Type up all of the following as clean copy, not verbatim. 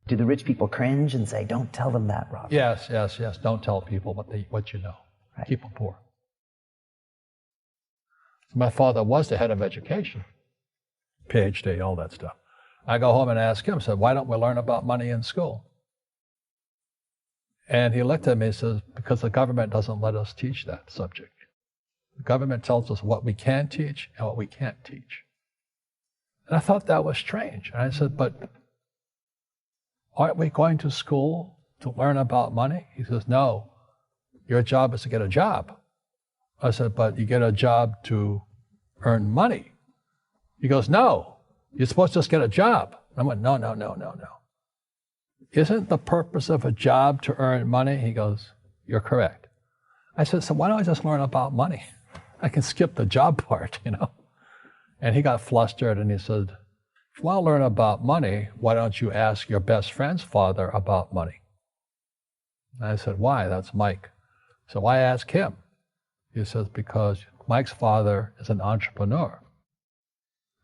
Do the rich people cringe and say, don't tell them that, Robert? Yes. Don't tell people what you know. Right. Keep them poor. My father was the head of education, PhD, all that stuff. I go home and ask him, said, why don't we learn about money in school? And he looked at me and says, because the government doesn't let us teach that subject. The government tells us what we can teach and what we can't teach. And I thought that was strange. And I said, but aren't we going to school to learn about money? He says, no, your job is to get a job. I said, but you get a job to earn money. He goes, no, you're supposed to just get a job. I went, no. Isn't the purpose of a job to earn money? He goes, you're correct. I said, so why don't I just learn about money? I can skip the job part, you know? And he got flustered and he said, if you want to learn about money, why don't you ask your best friend's father about money? And I said, why? That's Mike. So why ask him? He says, because Mike's father is an entrepreneur.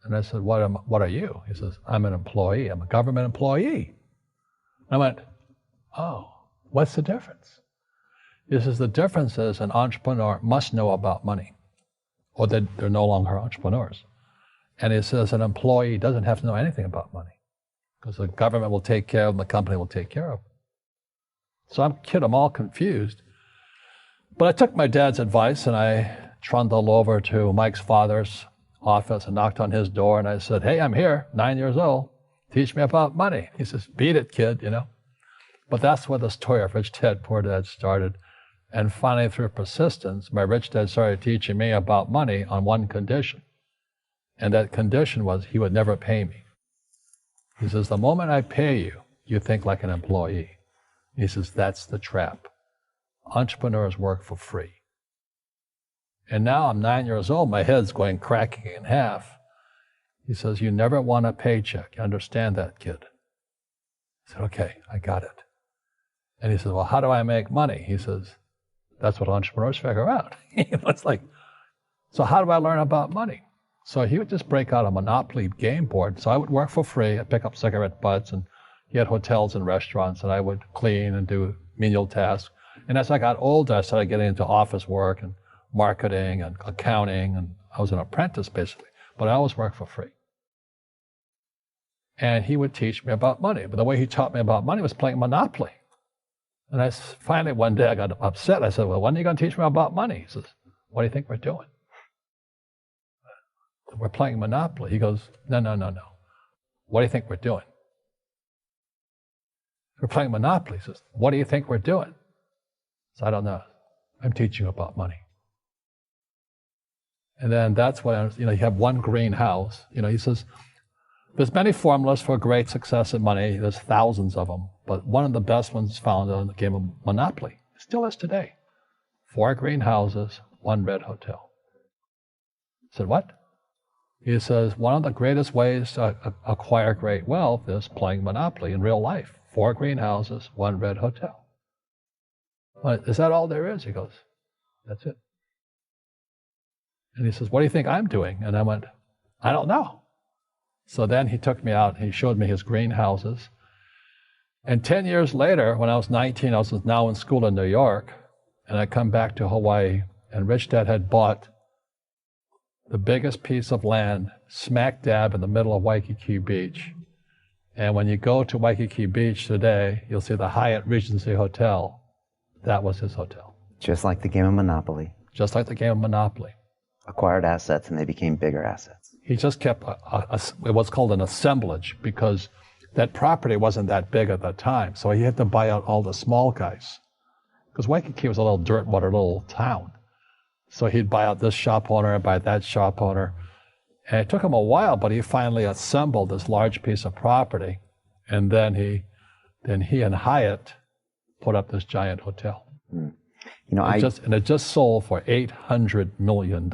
And I said, what are you? He says, I'm an employee. I'm a government employee. I went, oh, what's the difference? He says, the difference is an entrepreneur must know about money, or they're no longer entrepreneurs. And he says an employee doesn't have to know anything about money, because the government will take care of them, the company will take care of them. So I'm all confused. But I took my dad's advice and I trundled over to Mike's father's office and knocked on his door and I said, hey, I'm here, 9 years old. Teach me about money. He says, beat it, kid, you know. But that's where the story of Rich Dad, Poor Dad started. And finally, through persistence, my rich dad started teaching me about money on one condition. And that condition was he would never pay me. He says, the moment I pay you, you think like an employee. He says, that's the trap. Entrepreneurs work for free. And now I'm 9 years old, my head's going cracking in half. He says, you never want a paycheck. You understand that, kid? I said, okay, I got it. And he says, well, how do I make money? He says, that's what entrepreneurs figure out. It's like, so how do I learn about money? So he would just break out a Monopoly game board. So I would work for free. I'd pick up cigarette butts, and he had hotels and restaurants, and I would clean and do menial tasks. And as I got older, I started getting into office work and marketing and accounting, and I was an apprentice basically, but I always worked for free. And he would teach me about money, but the way he taught me about money was playing Monopoly. And I finally one day I got upset. I said, well, when are you going to teach me about money? He says, what do you think we're doing? We're playing Monopoly. He goes, no. What do you think we're doing? We're playing Monopoly. He says, what do you think we're doing? So I don't know. I'm teaching you about money. And then that's when, you have one green house. He says, there's many formulas for great success in money. There's thousands of them. But one of the best ones found in the game of Monopoly. It still is today. 4 green houses, 1 red hotel. I said, what? He says, one of the greatest ways to acquire great wealth is playing Monopoly in real life. 4 green houses, 1 red hotel. Well, is that all there is? He goes, that's it. And he says, what do you think I'm doing? And I went, I don't know. So then he took me out and he showed me his greenhouses. And 10 years later, when I was 19, I was now in school in New York, and I come back to Hawaii, and Rich Dad had bought the biggest piece of land smack dab in the middle of Waikiki Beach. And when you go to Waikiki Beach today, you'll see the Hyatt Regency Hotel. That was his hotel. Just like the game of Monopoly. Just like the game of Monopoly. Acquired assets and they became bigger assets. He just kept what's called an assemblage, because that property wasn't that big at the time. So he had to buy out all the small guys. Because Waikiki was a little dirt water little town. So he'd buy out this shop owner and buy that shop owner. And it took him a while, but he finally assembled this large piece of property. And then he and Hyatt put up this giant hotel. It just sold for $800 million.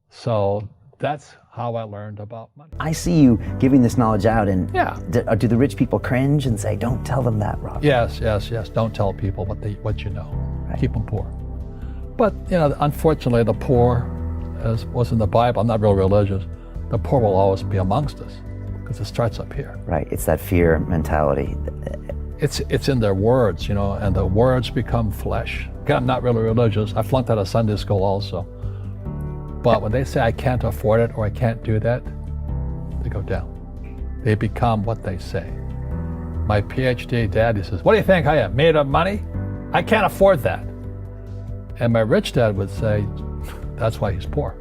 So that's how I learned about money. I see you giving this knowledge out, and yeah. Do the rich people cringe and say, don't tell them that, Robert? Yes. Don't tell people what you know. Right. Keep them poor. But, unfortunately, the poor, as was in the Bible, I'm not real religious, the poor will always be amongst us. because it starts up here. Right. It's that fear mentality. It's in their words, and the words become flesh. Again, I'm not really religious. I flunked out of Sunday school also. But when they say I can't afford it or I can't do that, they go down. They become what they say. My PhD dad, he says, what do you think I am, made of money? I can't afford that. And my rich dad would say, that's why he's poor.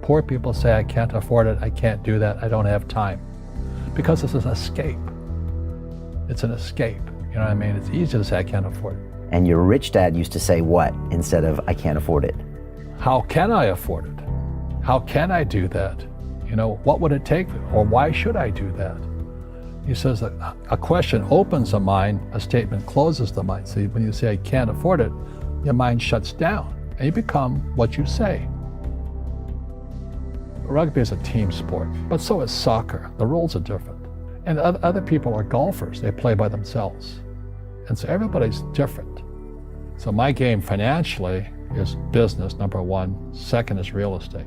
Poor people say, I can't afford it, I can't do that, I don't have time. Because it's an escape. It's an escape, you know what I mean? It's easy to say, I can't afford it. And your rich dad used to say what instead of, I can't afford it? How can I afford it? How can I do that? What would it take, or why should I do that? He says that a question opens the mind, a statement closes the mind. See, when you say, I can't afford it, your mind shuts down, and you become what you say. Rugby is a team sport, but so is soccer. The rules are different. And other people are golfers. They play by themselves. And so everybody's different. So my game financially is business, number one. Second is real estate.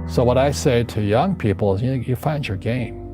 So what I say to young people is, you find your game.